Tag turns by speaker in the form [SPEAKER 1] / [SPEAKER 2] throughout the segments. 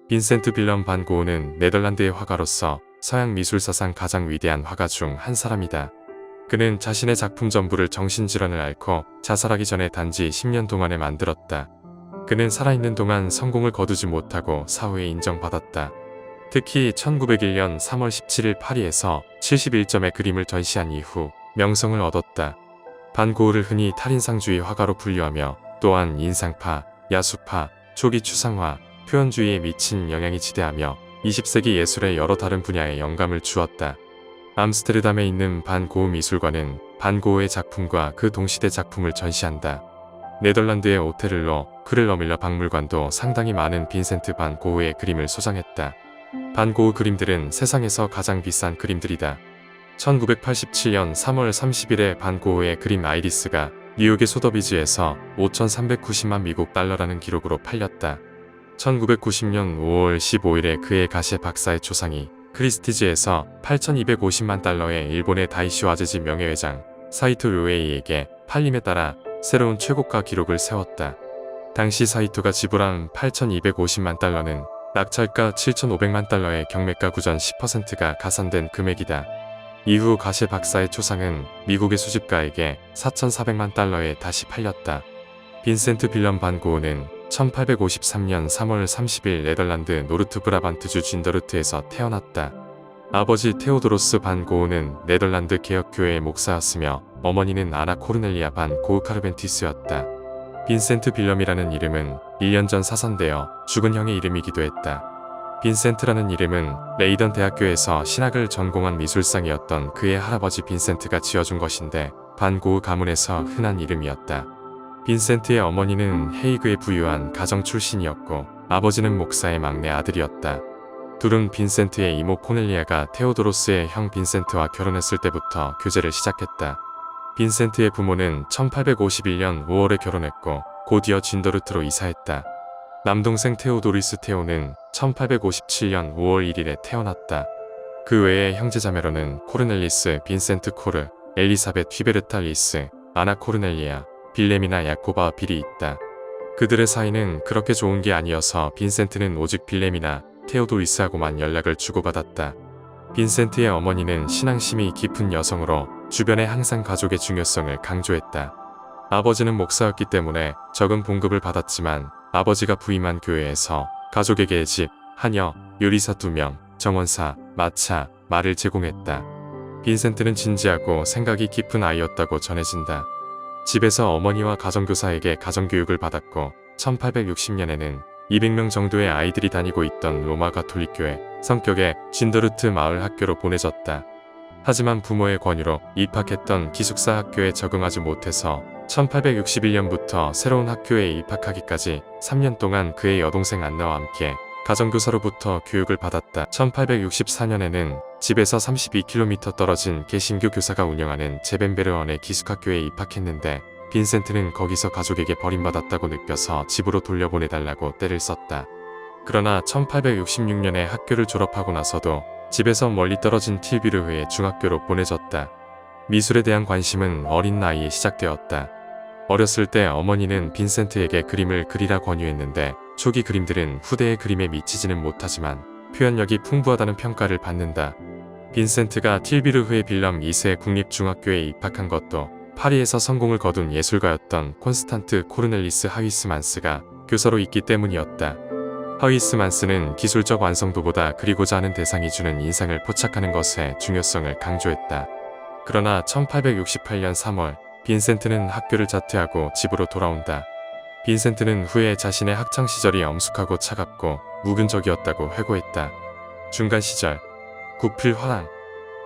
[SPEAKER 1] 빈센트 빌럼 반 고흐는 네덜란드의 화가로서 서양 미술사상 가장 위대한 화가 중 한 사람이다. 그는 자신의 작품 전부를 정신질환을 앓고 자살하기 전에 단지 10년 동안에 만들었다. 그는 살아있는 동안 성공을 거두지 못하고 사후에 인정받았다. 특히 1901년 3월 17일 파리에서 71점의 그림을 전시한 이후 명성을 얻었다. 반 고흐를 흔히 탈인상주의 화가로 분류하며 또한 인상파, 야수파, 초기 추상화, 표현주의에 미친 영향이 지대하며 20세기 예술의 여러 다른 분야에 영감을 주었다. 암스테르담에 있는 반 고흐 미술관은 반 고흐의 작품과 그 동시대 작품을 전시한다. 네덜란드의 오테를로 크를러밀러 박물관도 상당히 많은 빈센트 반 고흐의 그림을 소장했다. 반 고흐 그림들은 세상에서 가장 비싼 그림들이다. 1987년 3월 30일에 반 고흐의 그림 아이리스가 뉴욕의 소더비즈에서 5,390만 미국 달러라는 기록으로 팔렸다. 1990년 5월 15일에 그의 가시에 박사의 초상이 크리스티즈에서 8,250만 달러의 일본의 다이쇼 아제지 명예회장 사이토 료에이에게 팔림에 따라 새로운 최고가 기록을 세웠다. 당시 사이토가 지불한 8,250만 달러는 낙찰가 7,500만 달러의 경매가 구전 10%가 가산된 금액이다. 이후 가시 박사의 초상은 미국의 수집가에게 4,400만 달러에 다시 팔렸다. 빈센트 빌럼 반 고흐는 1853년 3월 30일 네덜란드 노르트 브라반트주 진더르트에서 태어났다. 아버지 테오도로스 반 고흐는 네덜란드 개혁교회의 목사였으며 어머니는 아나 코르넬리아 반 고흐 카르벤티스였다. 빈센트 빌럼이라는 이름은 1년 전 사선되어 죽은 형의 이름이기도 했다. 빈센트라는 이름은 레이던 대학교에서 신학을 전공한 미술상이었던 그의 할아버지 빈센트가 지어준 것인데 반 고흐 가문에서 흔한 이름이었다. 빈센트의 어머니는 헤이그의 부유한 가정 출신이었고 아버지는 목사의 막내 아들이었다. 둘은 빈센트의 이모 코넬리아가 테오도로스의 형 빈센트와 결혼했을 때부터 교제를 시작했다. 빈센트의 부모는 1851년 5월에 결혼했고 곧이어 진더르트로 이사했다. 남동생 테오도리스 테오는 1857년 5월 1일에 태어났다. 그 외에 형제자매로는 코르넬리스, 빈센트 코르, 엘리사벳 휘베르타 리스, 아나 코르넬리아, 빌렘이나 야코바 빌이 있다. 그들의 사이는 그렇게 좋은 게 아니어서 빈센트는 오직 빌렘이나 테오도리스하고만 연락을 주고받았다. 빈센트의 어머니는 신앙심이 깊은 여성으로 주변에 항상 가족의 중요성을 강조했다. 아버지는 목사였기 때문에 적은 봉급을 받았지만 아버지가 부임한 교회에서 가족에게 집, 하녀, 요리사 2명, 정원사, 마차, 말을 제공했다. 빈센트는 진지하고 생각이 깊은 아이였다고 전해진다. 집에서 어머니와 가정교사에게 가정교육을 받았고 1860년에는 200명 정도의 아이들이 다니고 있던 로마 가톨릭교회 성격의 진더르트 마을 학교로 보내졌다. 하지만 부모의 권유로 입학했던 기숙사 학교에 적응하지 못해서 1861년부터 새로운 학교에 입학하기까지 3년 동안 그의 여동생 안나와 함께 가정교사로부터 교육을 받았다. 1864년에는 집에서 32km 떨어진 개신교 교사가 운영하는 제벤베르원의 기숙학교에 입학했는데 빈센트는 거기서 가족에게 버림받았다고 느껴서 집으로 돌려보내달라고 떼를 썼다. 그러나 1866년에 학교를 졸업하고 나서도 집에서 멀리 떨어진 틸비르흐의 중학교로 보내졌다. 미술에 대한 관심은 어린 나이에 시작되었다. 어렸을 때 어머니는 빈센트에게 그림을 그리라 권유했는데 초기 그림들은 후대의 그림에 미치지는 못하지만 표현력이 풍부하다는 평가를 받는다. 빈센트가 틸비르흐의 빌럼 2세 국립중학교에 입학한 것도 파리에서 성공을 거둔 예술가였던 콘스탄트 코르넬리스 하위스만스가 교사로 있기 때문이었다. 하위스만스는 기술적 완성도보다 그리고자 하는 대상이 주는 인상을 포착하는 것의 중요성을 강조했다. 그러나 1868년 3월 빈센트는 학교를 자퇴하고 집으로 돌아온다. 빈센트는 후에 자신의 학창시절이 엄숙하고 차갑고 무균적이었다고 회고했다. 중간 시절 구필 화랑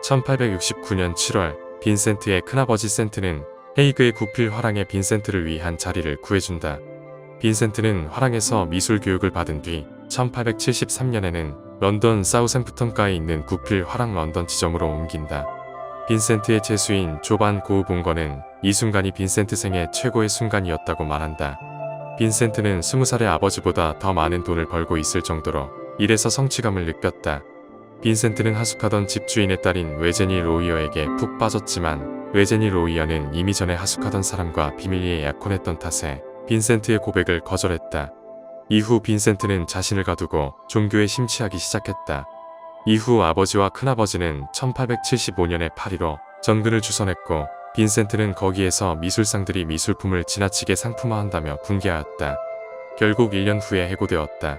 [SPEAKER 1] 1869년 7월 빈센트의 큰아버지 센트는 헤이그의 구필 화랑에 빈센트를 위한 자리를 구해준다. 빈센트는 화랑에서 미술 교육을 받은 뒤 1873년에는 런던 사우샘프턴가에 있는 구필 화랑 런던 지점으로 옮긴다. 빈센트의 제수인 조반 고흐 본거는 이 순간이 빈센트 생애 최고의 순간이었다고 말한다. 빈센트는 20살의 아버지보다 더 많은 돈을 벌고 있을 정도로 일에서 성취감을 느꼈다. 빈센트는 하숙하던 집주인의 딸인 외제니 로이어에게 푹 빠졌지만 외제니 로이어는 이미 전에 하숙하던 사람과 비밀리에 약혼했던 탓에 빈센트의 고백을 거절했다. 이후 빈센트는 자신을 가두고 종교에 심취하기 시작했다. 이후 아버지와 큰아버지는 1875년에 파리로 전근을 주선했고 빈센트는 거기에서 미술상들이 미술품을 지나치게 상품화한다며 분개하였다. 결국 1년 후에 해고되었다.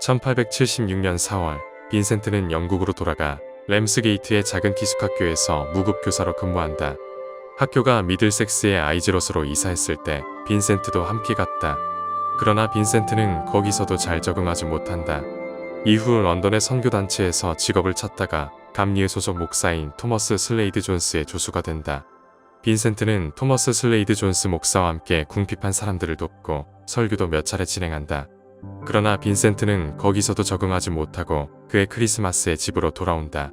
[SPEAKER 1] 1876년 4월 빈센트는 영국으로 돌아가 램스게이트의 작은 기숙학교에서 무급교사로 근무한다. 학교가 미들섹스의 아이즈롯으로 이사했을 때 빈센트도 함께 갔다. 그러나 빈센트는 거기서도 잘 적응하지 못한다. 이후 런던의 선교단체에서 직업을 찾다가 감리의 소속 목사인 토머스 슬레이드 존스의 조수가 된다. 빈센트는 토머스 슬레이드 존스 목사와 함께 궁핍한 사람들을 돕고 설교도 몇 차례 진행한다. 그러나 빈센트는 거기서도 적응하지 못하고 그의 크리스마스에 집으로 돌아온다.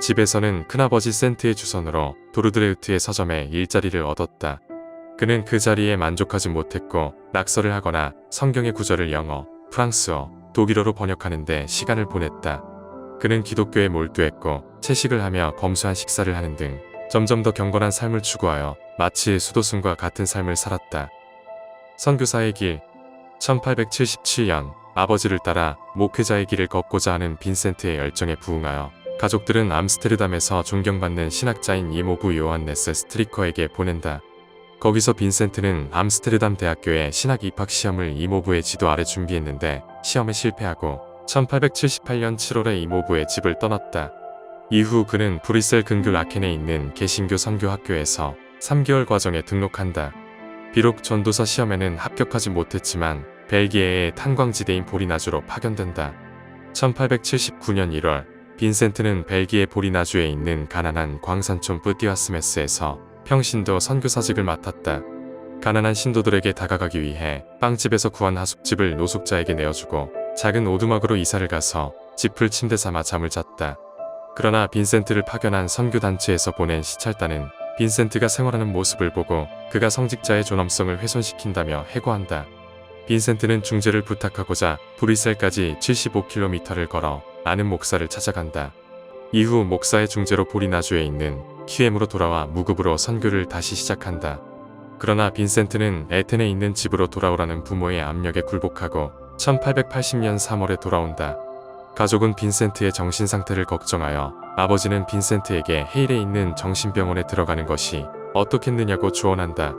[SPEAKER 1] 집에서는 큰아버지 센트의 주선으로 도르드레우트의 서점에 일자리를 얻었다. 그는 그 자리에 만족하지 못했고 낙서를 하거나 성경의 구절을 영어, 프랑스어, 독일어로 번역하는데 시간을 보냈다. 그는 기독교에 몰두했고 채식을 하며 검소한 식사를 하는 등 점점 더 경건한 삶을 추구하여 마치 수도승과 같은 삶을 살았다. 선교사의 길 1877년 아버지를 따라 목회자의 길을 걷고자 하는 빈센트의 열정에 부응하여 가족들은 암스테르담에서 존경받는 신학자인 이모부 요한네스 스트리커에게 보낸다. 거기서 빈센트는 암스테르담 대학교의 신학 입학 시험을 이모부의 지도 아래 준비했는데 시험에 실패하고 1878년 7월에 이모부의 집을 떠났다. 이후 그는 브뤼셀 근교 라켄에 있는 개신교 선교학교에서 3개월 과정에 등록한다. 비록 전도사 시험에는 합격하지 못했지만 벨기에의 탄광지대인 보리나주로 파견된다. 1879년 1월 빈센트는 벨기에 보리나주에 있는 가난한 광산촌 뿌띠와스메스에서 평신도 선교사직을 맡았다. 가난한 신도들에게 다가가기 위해 빵집에서 구한 하숙집을 노숙자에게 내어주고 작은 오두막으로 이사를 가서 집을 침대 삼아 잠을 잤다. 그러나 빈센트를 파견한 선교단체에서 보낸 시찰단은 빈센트가 생활하는 모습을 보고 그가 성직자의 존엄성을 훼손시킨다며 해고한다. 빈센트는 중재를 부탁하고자 브뤼셀까지 75km를 걸어 아는 목사를 찾아간다. 이후 목사의 중재로 보리나주에 있는 키엠으로 돌아와 무급으로 선교를 다시 시작한다. 그러나 빈센트는 에텐에 있는 집으로 돌아오라는 부모의 압력에 굴복하고 1880년 3월에 돌아온다. 가족은 빈센트의 정신상태를 걱정하여 아버지는 빈센트에게 헤일에 있는 정신병원에 들어가는 것이 어떻겠느냐고 조언한다.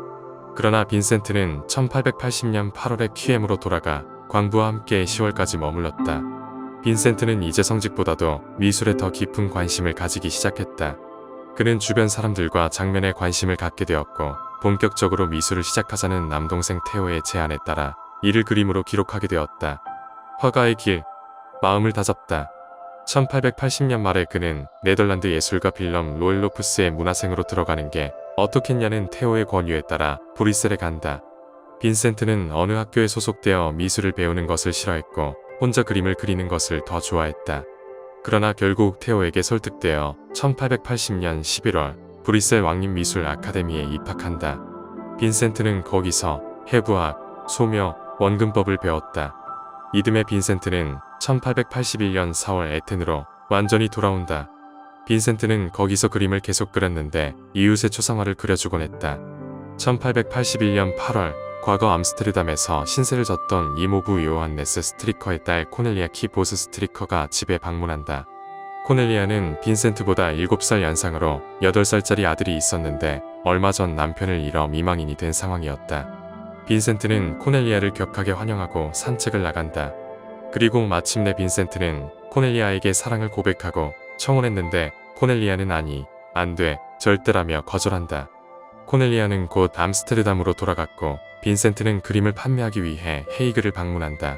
[SPEAKER 1] 그러나 빈센트는 1880년 8월에 키엠으로 돌아가 광부와 함께 10월까지 머물렀다. 빈센트는 이제 성직보다도 미술에 더 깊은 관심을 가지기 시작했다. 그는 주변 사람들과 장면에 관심을 갖게 되었고 본격적으로 미술을 시작하자는 남동생 테오의 제안에 따라 이를 그림으로 기록하게 되었다. 화가의 길, 마음을 다잡다. 1880년 말에 그는 네덜란드 예술가 빌럼 로엘로프스의 문화생으로 들어가는 게 어떻겠냐는 테오의 권유에 따라 브뤼셀에 간다. 빈센트는 어느 학교에 소속되어 미술을 배우는 것을 싫어했고 혼자 그림을 그리는 것을 더 좋아했다. 그러나 결국 테오에게 설득되어 1880년 11월 브뤼셀 왕립미술 아카데미에 입학한다. 빈센트는 거기서 해부학, 소묘, 원근법을 배웠다. 이듬해 빈센트는 1881년 4월 에텐으로 완전히 돌아온다. 빈센트는 거기서 그림을 계속 그렸는데 이웃의 초상화를 그려주곤 했다. 1881년 8월 과거 암스테르담에서 신세를 졌던 이모부 요한네스 스트리커의 딸 코넬리아 키보스 스트리커가 집에 방문한다. 코넬리아는 빈센트보다 7살 연상으로 8살짜리 아들이 있었는데 얼마 전 남편을 잃어 미망인이 된 상황이었다. 빈센트는 코넬리아를 격하게 환영하고 산책을 나간다. 그리고 마침내 빈센트는 코넬리아에게 사랑을 고백하고 청혼했는데 코넬리아는 아니, 안 돼, 절대라며 거절한다. 코넬리아는 곧 암스테르담으로 돌아갔고 빈센트는 그림을 판매하기 위해 헤이그를 방문한다.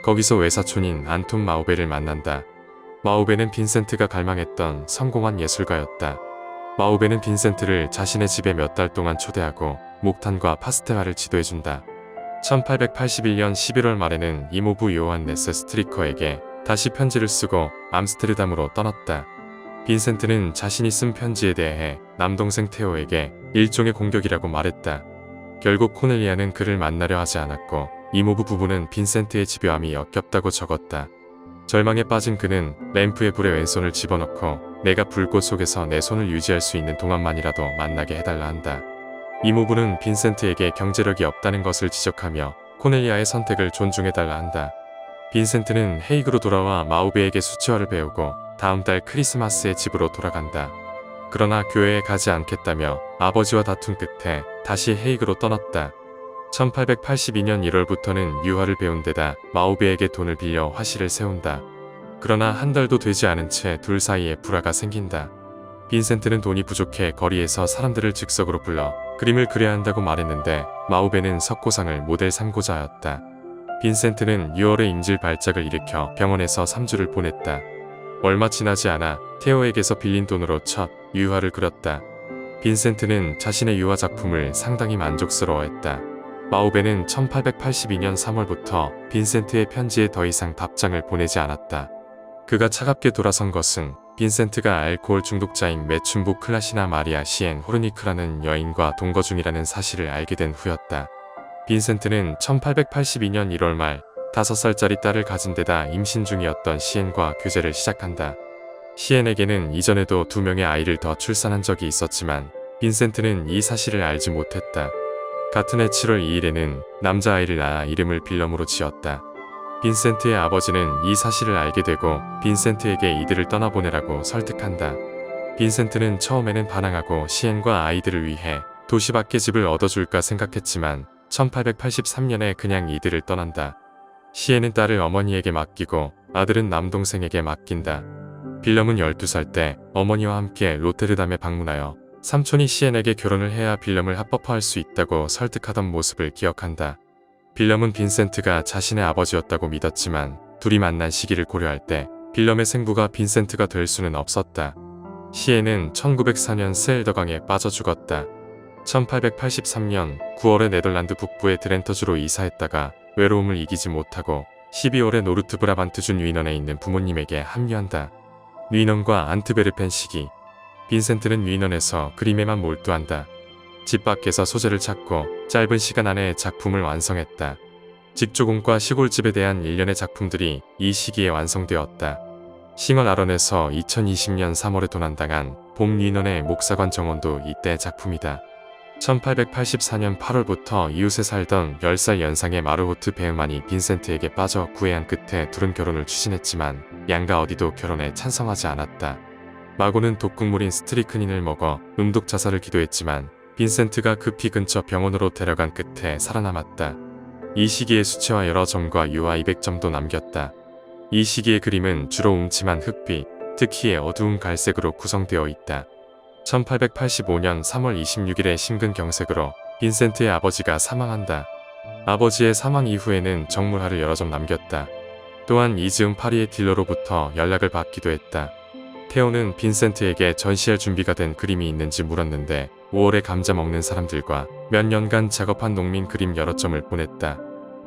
[SPEAKER 1] 거기서 외사촌인 안톤 마우베를 만난다. 마우베는 빈센트가 갈망했던 성공한 예술가였다. 마우베는 빈센트를 자신의 집에 몇 달 동안 초대하고 목탄과 파스텔화를 지도해준다. 1881년 11월 말에는 이모부 요한네스 스트리커에게 다시 편지를 쓰고 암스테르담으로 떠났다. 빈센트는 자신이 쓴 편지에 대해 남동생 테오에게 일종의 공격이라고 말했다. 결국 코넬리아는 그를 만나려 하지 않았고 이모부 부부는 빈센트의 집요함이 역겹다고 적었다. 절망에 빠진 그는 램프에 불에 왼손을 집어넣고 내가 불꽃 속에서 내 손을 유지할 수 있는 동안만이라도 만나게 해달라 한다. 이모부는 빈센트에게 경제력이 없다는 것을 지적하며 코넬리아의 선택을 존중해달라 한다. 빈센트는 헤이그로 돌아와 마우베에게 수채화를 배우고 다음 달 크리스마스에 집으로 돌아간다. 그러나 교회에 가지 않겠다며 아버지와 다툰 끝에 다시 헤이그로 떠났다. 1882년 1월부터는 유화를 배운 데다 마우베에게 돈을 빌려 화실을 세운다. 그러나 한 달도 되지 않은 채 둘 사이에 불화가 생긴다. 빈센트는 돈이 부족해 거리에서 사람들을 즉석으로 불러 그림을 그려야 한다고 말했는데 마우베는 석고상을 모델 삼고자 하였다. 빈센트는 6월에 인질 발작을 일으켜 병원에서 3주를 보냈다. 얼마 지나지 않아 테오에게서 빌린 돈으로 첫 유화를 그렸다. 빈센트는 자신의 유화 작품을 상당히 만족스러워했다. 마우베는 1882년 3월부터 빈센트의 편지에 더 이상 답장을 보내지 않았다. 그가 차갑게 돌아선 것은 빈센트가 알코올 중독자인 매춘부 클라시나 마리아 시엔 호르니크라는 여인과 동거 중이라는 사실을 알게 된 후였다. 빈센트는 1882년 1월 말 5살짜리 딸을 가진 데다 임신 중이었던 시엔과 교제를 시작한다. 시엔에게는 이전에도 2명의 아이를 더 출산한 적이 있었지만 빈센트는 이 사실을 알지 못했다. 같은 해 7월 2일에는 남자아이를 낳아 이름을 빌럼으로 지었다. 빈센트의 아버지는 이 사실을 알게 되고 빈센트에게 이들을 떠나보내라고 설득한다. 빈센트는 처음에는 반항하고 시엔과 아이들을 위해 도시 밖에 집을 얻어줄까 생각했지만 1883년에 그냥 이들을 떠난다. 시엔은 딸을 어머니에게 맡기고 아들은 남동생에게 맡긴다. 빌럼은 12살 때 어머니와 함께 로테르담에 방문하여 삼촌이 시엔에게 결혼을 해야 빌럼을 합법화할 수 있다고 설득하던 모습을 기억한다. 빌럼은 빈센트가 자신의 아버지였다고 믿었지만 둘이 만난 시기를 고려할 때 빌럼의 생부가 빈센트가 될 수는 없었다. 시엔은 1904년 스엘더강에 빠져 죽었다. 1883년 9월에 네덜란드 북부의 드렌터주로 이사했다가 외로움을 이기지 못하고 12월에 노르트 브라반트주 뉘넌에 있는 부모님에게 합류한다. 뉘넌과 안트베르펜 시기. 빈센트는 뉘넌에서 그림에만 몰두한다. 집 밖에서 소재를 찾고 짧은 시간 안에 작품을 완성했다. 직조공과 시골집에 대한 일련의 작품들이 이 시기에 완성되었다. 싱얼 아런에서 2020년 3월에 도난당한 봄 뉘넌의 목사관 정원도 이때 작품이다. 1884년 8월부터 이웃에 살던 10살 연상의 마르호트 베흐만이 빈센트에게 빠져 구애한 끝에 둘은 결혼을 추진했지만 양가 어디도 결혼에 찬성하지 않았다. 마고는 독극물인 스트리크닌을 먹어 음독 자살을 기도했지만 빈센트가 급히 근처 병원으로 데려간 끝에 살아남았다. 이 시기의 수채화 여러 점과 유화 200점도 남겼다. 이 시기의 그림은 주로 음침한 흑빛, 특히 어두운 갈색으로 구성되어 있다. 1885년 3월 26일에 심근경색으로 빈센트의 아버지가 사망한다. 아버지의 사망 이후에는 정물화를 여러 점 남겼다. 또한 이즈음 파리의 딜러로부터 연락을 받기도 했다. 테오는 빈센트에게 전시할 준비가 된 그림이 있는지 물었는데 5월에 감자 먹는 사람들과 몇 년간 작업한 농민 그림 여러 점을 보냈다.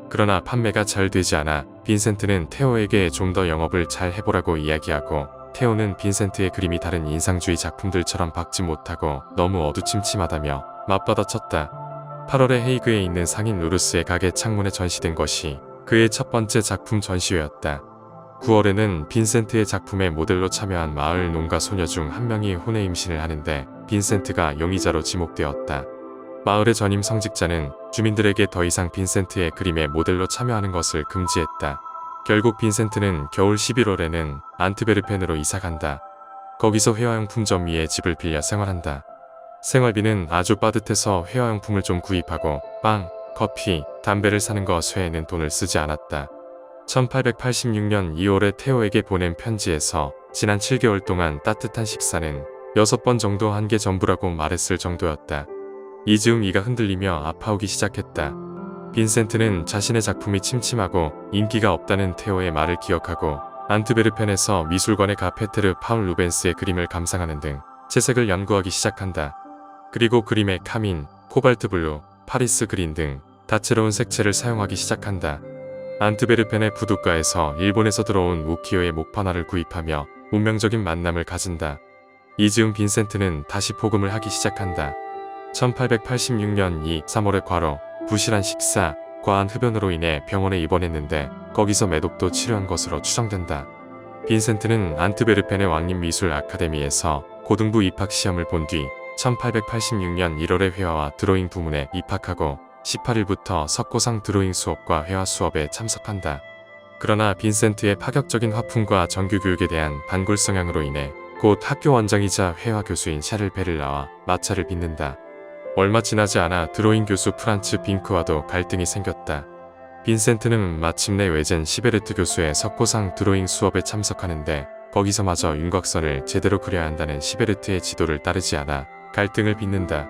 [SPEAKER 1] 그러나 판매가 잘 되지 않아 빈센트는 테오에게 좀 더 영업을 잘 해보라고 이야기하고 테오는 빈센트의 그림이 다른 인상주의 작품들처럼 박지 못하고 너무 어두침침하다며 맞받아쳤다. 8월에 헤이그에 있는 상인 루르스의 가게 창문에 전시된 것이 그의 첫 번째 작품 전시회였다. 9월에는 빈센트의 작품에 모델로 참여한 마을 농가 소녀 중 한 명이 혼외 임신을 하는데 빈센트가 용의자로 지목되었다. 마을의 전임 성직자는 주민들에게 더 이상 빈센트의 그림에 모델로 참여하는 것을 금지했다. 결국 빈센트는 겨울 11월에는 안트베르펜으로 이사간다. 거기서 회화용품점 위에 집을 빌려 생활한다. 생활비는 아주 빠듯해서 회화용품을 좀 구입하고 빵, 커피, 담배를 사는 것 외에는 돈을 쓰지 않았다. 1886년 2월에 테오에게 보낸 편지에서 지난 7개월 동안 따뜻한 식사는 6번 정도 한 게 전부라고 말했을 정도였다. 이 즈음 이가 흔들리며 아파오기 시작했다. 빈센트는 자신의 작품이 침침하고 인기가 없다는 테오의 말을 기억하고 안트베르펜에서 미술관에 가 페테르 파울 루벤스의 그림을 감상하는 등 채색을 연구하기 시작한다. 그리고 그림의 카민, 코발트 블루, 파리스 그린 등 다채로운 색채를 사용하기 시작한다. 안트베르펜의 부둣가에서 일본에서 들어온 우키요의 목판화를 구입하며 운명적인 만남을 가진다. 이 즈음 빈센트는 다시 복음을 하기 시작한다. 1886년 3월의 과로, 부실한 식사, 과한 흡연으로 인해 병원에 입원했는데 거기서 매독도 치료한 것으로 추정된다. 빈센트는 안트베르펜의 왕립미술 아카데미에서 고등부 입학 시험을 본 뒤 1886년 1월에 회화와 드로잉 부문에 입학하고 18일부터 석고상 드로잉 수업과 회화 수업에 참석한다. 그러나 빈센트의 파격적인 화풍과 정규 교육에 대한 반골 성향으로 인해 곧 학교 원장이자 회화 교수인 샤를 베를라와 마찰을 빚는다. 얼마 지나지 않아 드로잉 교수 프란츠 빙크와도 갈등이 생겼다. 빈센트는 마침내 외젠 시베르트 교수의 석고상 드로잉 수업에 참석하는데 거기서마저 윤곽선을 제대로 그려야 한다는 시베르트의 지도를 따르지 않아 갈등을 빚는다.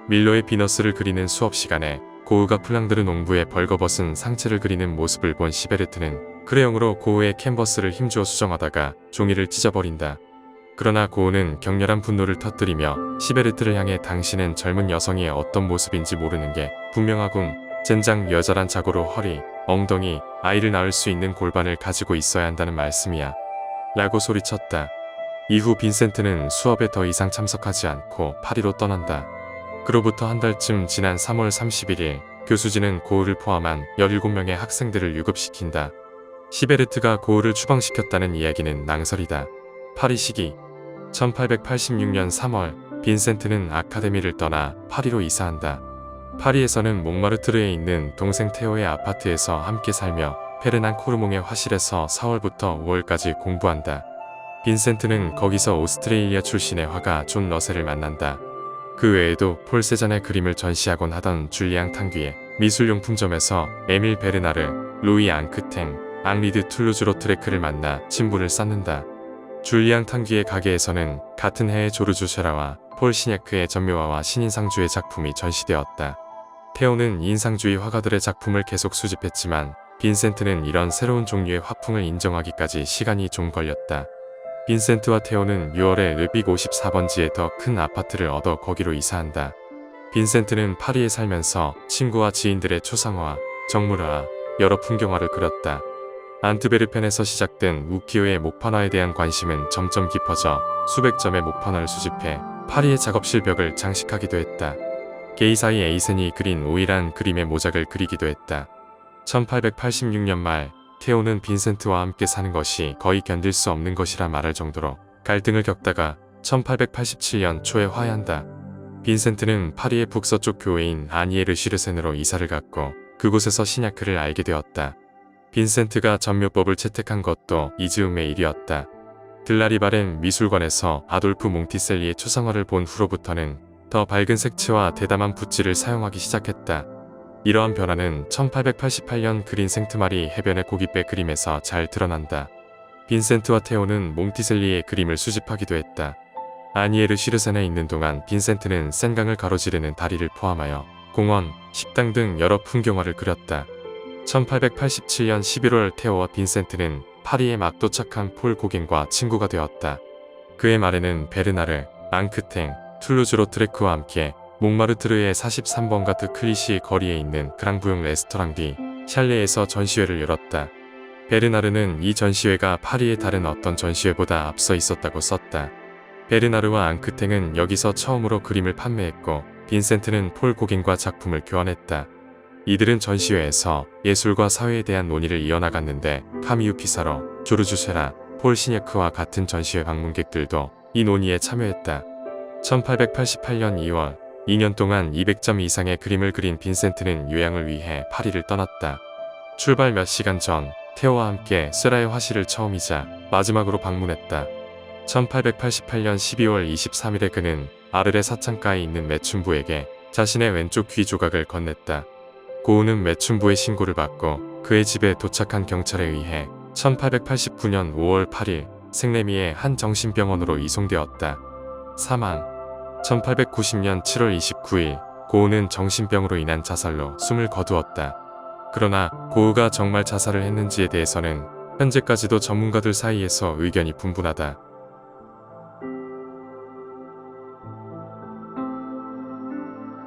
[SPEAKER 1] 밀로의 비너스를 그리는 수업 시간에 고흐가 플랑드르 농부의 벌거벗은 상체를 그리는 모습을 본 시베르트는 크레용으로 고흐의 캔버스를 힘주어 수정하다가 종이를 찢어버린다. 그러나 고흐는 격렬한 분노를 터뜨리며 시베르트를 향해 당신은 젊은 여성이 어떤 모습인지 모르는 게 분명하군. 젠장 여자란 자고로 허리, 엉덩이, 아이를 낳을 수 있는 골반을 가지고 있어야 한다는 말씀이야. 라고 소리쳤다. 이후 빈센트는 수업에 더 이상 참석하지 않고 파리로 떠난다. 그로부터 한 달쯤 지난 3월 31일 교수진은 고흐를 포함한 17명의 학생들을 유급시킨다. 시베르트가 고흐를 추방시켰다는 이야기는 낭설이다. 파리 시기 1886년 3월 빈센트는 아카데미를 떠나 파리로 이사한다. 파리에서는 몽마르트르에 있는 동생 테오의 아파트에서 함께 살며 페르난 코르몽의 화실에서 4월부터 5월까지 공부한다. 빈센트는 거기서 오스트레일리아 출신의 화가 존 러셀을 만난다. 그 외에도 폴 세잔의 그림을 전시하곤 하던 줄리앙 탕귀의 미술용품점에서 에밀 베르나르, 루이 앙크탱, 앙리드 툴루즈로트레크를 만나 친분을 쌓는다. 줄리앙 탕귀의 가게에서는 같은 해에 조르주 쉐라와 폴 시냐크의 전묘화와 신인상주의 작품이 전시되었다. 테오는 인상주의 화가들의 작품을 계속 수집했지만 빈센트는 이런 새로운 종류의 화풍을 인정하기까지 시간이 좀 걸렸다. 빈센트와 테오는 6월에 르빅 54번지에 더 큰 아파트를 얻어 거기로 이사한다. 빈센트는 파리에 살면서 친구와 지인들의 초상화, 정물화, 여러 풍경화를 그렸다. 안트베르펜에서 시작된 우키오의 목판화에 대한 관심은 점점 깊어져 수백 점의 목판화를 수집해 파리의 작업실 벽을 장식하기도 했다. 게이사이 에이센이 그린 오일한 그림의 모작을 그리기도 했다. 1886년 말 테오는 빈센트와 함께 사는 것이 거의 견딜 수 없는 것이라 말할 정도로 갈등을 겪다가 1887년 초에 화해한다. 빈센트는 파리의 북서쪽 교회인 아니에르 슈르센으로 이사를 갔고 그곳에서 시냐크를 알게 되었다. 빈센트가 전묘법을 채택한 것도 이 즈음의 일이었다. 들라리바렌 미술관에서 아돌프 몽티셀리의 초상화를 본 후로부터는 더 밝은 색채와 대담한 붓질을 사용하기 시작했다. 이러한 변화는 1888년 그린 생트마리 해변의 고깃배 그림에서 잘 드러난다. 빈센트와 테오는 몽티셀리의 그림을 수집하기도 했다. 아니에르 슈르센에 있는 동안 빈센트는 센강을 가로지르는 다리를 포함하여 공원, 식당 등 여러 풍경화를 그렸다. 1887년 11월 테오와 빈센트는 파리에 막 도착한 폴 고겐과 친구가 되었다. 그의 말에는 베르나르, 앙크탱, 툴루즈로트레크와 함께 몽마르트르의 43번 가트 클리시 거리에 있는 그랑부용 레스토랑 뒤 샬레에서 전시회를 열었다. 베르나르는 이 전시회가 파리의 다른 어떤 전시회보다 앞서 있었다고 썼다. 베르나르와 앙크탱은 여기서 처음으로 그림을 판매했고 빈센트는 폴 고겐과 작품을 교환했다. 이들은 전시회에서 예술과 사회에 대한 논의를 이어나갔는데 카미유 피사로, 조르주 쉐라, 폴 시냐크와 같은 전시회 방문객들도 이 논의에 참여했다. 1888년 2월 2년 동안 200점 이상의 그림을 그린 빈센트는 요양을 위해 파리를 떠났다. 출발 몇 시간 전 테오와 함께 쇠라의 화실을 처음이자 마지막으로 방문했다. 1888년 12월 23일에 그는 아르레 사창가에 있는 매춘부에게 자신의 왼쪽 귀 조각을 건넸다. 고흐는 매춘부의 신고를 받고 그의 집에 도착한 경찰에 의해 1889년 5월 8일 생레미의 한 정신병원으로 이송되었다. 사망 1890년 7월 29일 고흐는 정신병으로 인한 자살로 숨을 거두었다. 그러나 고흐가 정말 자살을 했는지에 대해서는 현재까지도 전문가들 사이에서 의견이 분분하다.